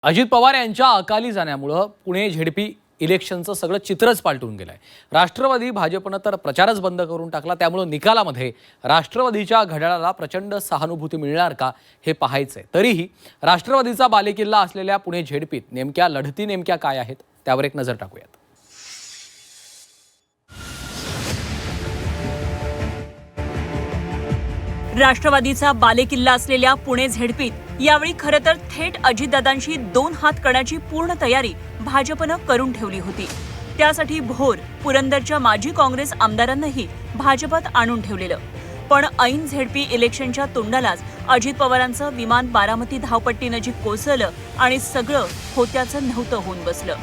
अजित पवार यांच्या अकाली जाण्यामुळे पुणे झेडपी इलेक्शनचं सगळं चित्रच पालटून गेलंय। राष्ट्रवादी भाजपनं तर प्रचारच बंद करून टाकला। त्यामुळे निकालामध्ये राष्ट्रवादीच्या घड्याळाला प्रचंड सहानुभूती मिळणार का हे पाहायचंय। तरीही राष्ट्रवादीचा बालेकिल्ला असलेल्या पुणे झेडपीत नेमक्या लढती नेमक्या काय आहेत त्यावर एक नजर टाकूयात। राष्ट्रवादीचा बालेकिल्ला असलेल्या पुणे झेडपीत यावेळी खरं तर थेट अजितदादांशी दोन हात करण्याची पूर्ण तयारी भाजपनं करून ठेवली होती। त्यासाठी भोर पुरंदरच्या माजी काँग्रेस आमदारांनाही भाजपात आणून ठेवलेलं। पण ऐन झेडपी इलेक्शनच्या तोंडालाच अजित पवारांचं विमान बारामती धावपट्टीनजीक कोसळलं आणि सगळं होत्याचं नव्हतं होऊन बसलं।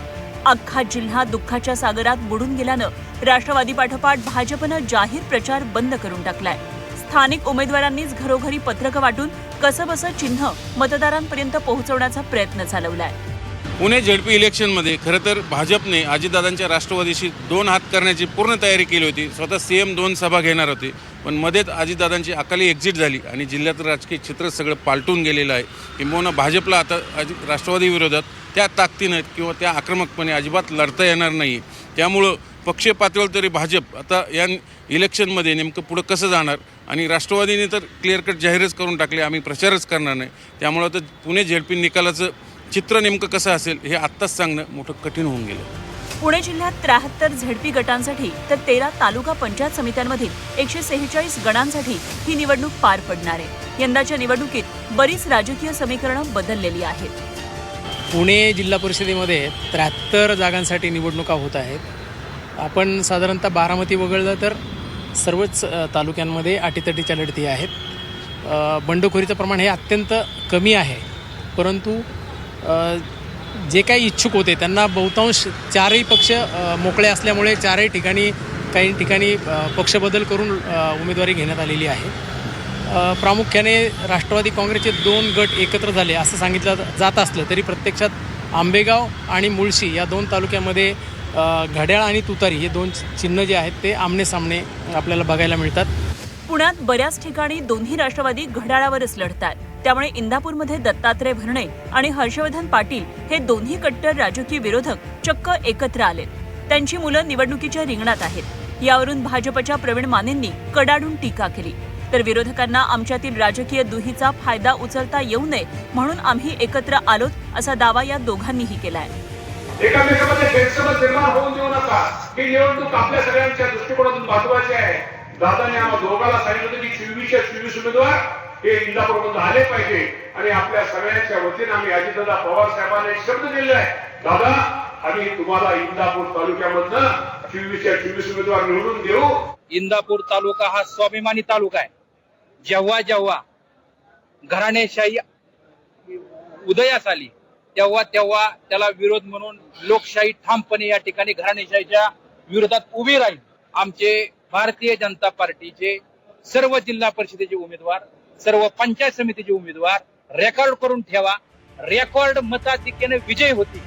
अख्खा जिल्हा दुःखाच्या सागरात बुडून गेल्यानं राष्ट्रवादी पाठोपाठ भाजपनं जाहीर प्रचार बंद करून टाकलाय। स्थानिक उमेदवारांनीच घरोघरी पत्रकं वाटून कसंबसं चिन्ह मतदारांपर्यंत पोहोचवण्याचा प्रयत्न चालवलाय। पुणे झेडपी इलेक्शनमध्ये खरं तर भाजपने अजितदादांच्या राष्ट्रवादीशी दोन हात करण्याची पूर्ण तयारी केली होती। स्वतः सीएम दोन सभा घेणार होते, पण मध्येच अजितदादांची अकाली एक्झिट झाली आणि जिल्ह्याचं राजकीय चित्र सगळं पालटून गेलेलं आहे। किंबहुना भाजपला आता राष्ट्रवादी विरोधात त्या ताकदीनं किंवा त्या आक्रमकपणे अजिबात लढता येणार नाही। त्यामुळं पक्षीय पातळीवर तरी भाजप आता या इलेक्शनमध्ये नेमकं पुढं कसं जाणार आणि राष्ट्रवादीने तर क्लिअर कट जाहीरच करून टाकले, आम्ही प्रचारच करणार नाही। त्यामुळं आता पुणे झेडपी निकालाचं चित्र नेमकं कसं असेल हे आत्ताच सांगणं मोठं कठीण होऊन गेलं। पुणे जिल्ह्यात 73 झेडपी गटांसाठी तर 13 तालुका पंचायत समित्यांमधील 146 गणांसाठी ही निवडणूक पार पडणार आहे। यंदाच्या निवडणुकीत बरीच राजकीय समीकरणं बदललेली आहेत। पुणे जिल्हा परिषदेमध्ये 73 जागांसाठी निवडणुका होत आहेत। आपण साधारणतः बारामती वगळलं तर सर्वच तालुक्यांमध्ये अटीतटीच्या लढती आहेत। बंडखोरीचं प्रमाण हे अत्यंत कमी आहे, परंतु जे काही इच्छुक होते त्यांना बहुतांश चारही पक्ष मोकळे असल्यामुळे काही ठिकाणी पक्षबदल करून उमेदवारी घेण्यात आलेली आहे। प्रामुख्याने राष्ट्रवादी काँग्रेसचे 2 गट एकत्र झाले असं सांगितलं जात असलं तरी प्रत्यक्षात आंबेगाव आणि मुळशी या 2 तालुक्यामध्ये घड्याळ आणि तुतारी हे 2 चिन्ह जे आहेत ते आमने सामने आपल्याला बघायला मिळतात। पुण्यात बऱ्याच ठिकाणी दोन्ही राष्ट्रवादी घड्याळावरच लढतात। त्यामुळे इंदापूरमध्ये दत्तात्रय भरणे आणि हर्षवर्धन पाटील हे दोन्ही कट्टर राजकीय विरोधक चक्क एकत्र आलेत। त्यांची मुलं निवडणुकीच्या रिंगणात आहेत। यावरून भाजपच्या प्रवीण मानेंनी कडाडून टीका केली, तर विरोधकांना आमच्यातील राजकीय दुहीचा फायदा उचलता येऊ नये म्हणून आम्ही एकत्र आलोत असा दावा या दोघांनीही केलाय। एकामेकांमध्ये गैरसमज निर्माण होऊन देऊ नका। ही निवडणूक आपल्या सगळ्यांच्या दृष्टिकोनातून महत्त्वाची आहे। दादाने आम्हा दोघांना सांगितलं होतं की 24 उमेदवार हे इंदापूरमध्ये आले पाहिजे आणि आपल्या सगळ्यांच्या वतीने आम्ही अजितदादा पवार साहेबांना एक शब्द दिलेला आहे, दादा आम्ही तुम्हाला इंदापूर तालुक्यामधनं 24 उमेदवार निवडून देऊ। इंदापूर तालुका हा स्वाभिमानी तालुका आहे। जेव्हा जेव्हा घराणेशाही उदयास आली तेव्हा त्याला विरोध म्हणून लोकशाही ठामपणे या ठिकाणी घराणेशाहीच्या विरोधात उभी राहील। आमचे भारतीय जनता पार्टीचे सर्व जिल्हा परिषदेचे उमेदवार, सर्व पंचायत समितीचे उमेदवार रेकॉर्ड करून ठेवा, रेकॉर्ड मताधिक्याने विजय होती।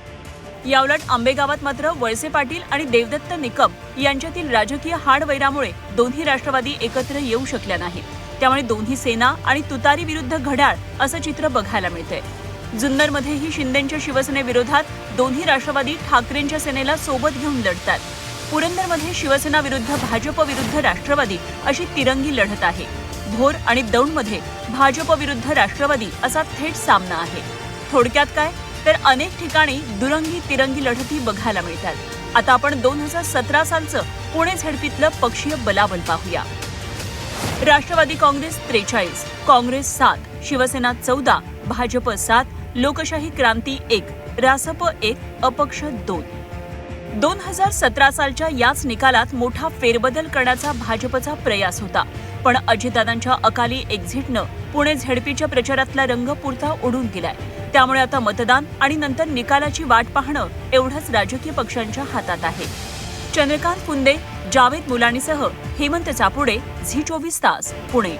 याउलट आंबेगावात मात्र वळसे पाटील आणि देवदत्त निकम यांच्यातील राजकीय हाडवैरामुळे दोन्ही राष्ट्रवादी एकत्र येऊ शकल्या नाहीत। त्यामुळे दोन्ही सेना आणि तुतारी विरुद्ध घड्याळ असं चित्र बघायला मिळतंय। जुन्नरमध्येही शिंदेच्या शिवसेनेविरोधात दोन्ही राष्ट्रवादी ठाकरेंच्या सेनेला सोबत घेऊन लढतात। पुरंदरमध्ये शिवसेना विरुद्ध भाजप विरुद्ध राष्ट्रवादी अशी तिरंगी लढत आहे। भोर आणि दौंडमध्ये भाजप विरुद्ध राष्ट्रवादी असा थेट सामना आहे। थोडक्यात काय तर अनेक ठिकाणी दुरंगी तिरंगी लढती बघायला मिळतात। आता आपण 2017 सालचं पुणे झेडपीतलं पक्षीय बलाबल पाहूया। राष्ट्रवादी काँग्रेस 43, काँग्रेस 7, शिवसेना 14, भाजप 7, लोकशाही क्रांती 1, रासप 1, अपक्ष 2। 2017 सालच्या याच निकालात मोठा फेरबदल करण्याचा भाजपचा प्रयास होता, पण अजितदादांच्या अकाली एक्झिटनं पुणे झेडपीच्या प्रचारातला रंग पुरता उडून गेलाय। त्यामुळे आता मतदान आणि नंतर निकालाची वाट पाहणं एवढंच राजकीय पक्षांच्या हातात आहे। चंद्रकांत फुंदे, जावेद मुलानीसह हेमंत चापुडे, झी 24 तास, पुणे।